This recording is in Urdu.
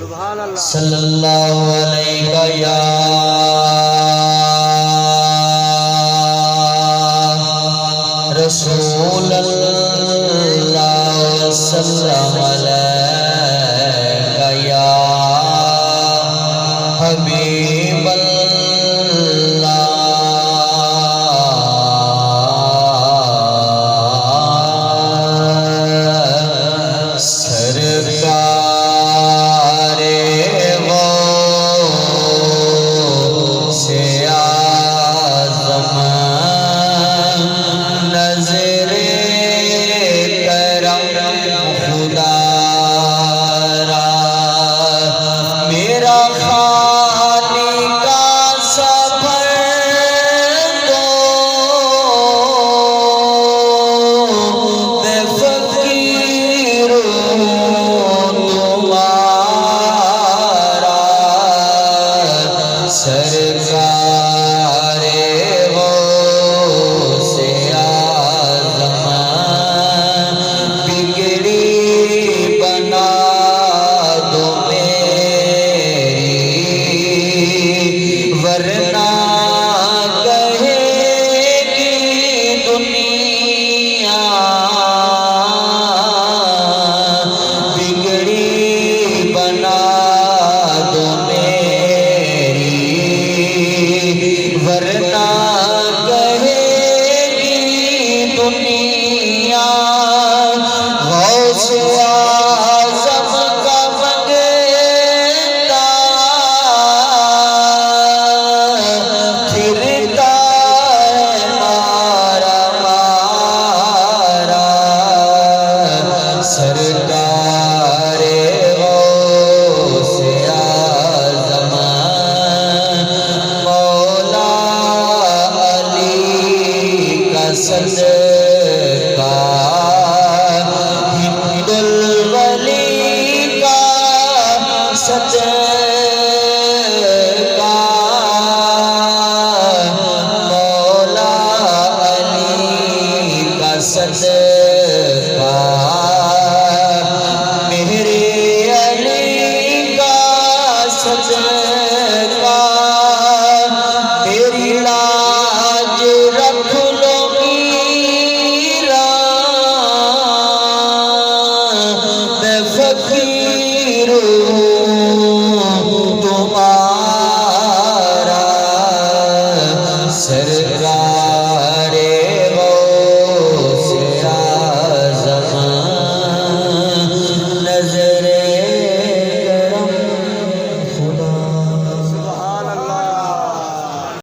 صلی اللہ علیہ یا رسول اللہ صلی اللہ علیہ یا حبیب اللہ سرکار غوث اعظم نظر کرم خدا را میرا خالی کا سفر دو دے فقیر تمہارا سرکار غوث اعظم بگڑی بنا دو میری ورنہ کہے گی دنیا بگڑی بنا دو میری ورنہ کہے گی دنیا غوث اعظم کا منگتا پھرتا ہے مارا مارا سرکار غوث اعظم مولا علی کا صدقہ ہند الولی کا صدقہ مولا علی کا صدقہ میرے علی کا صدقہ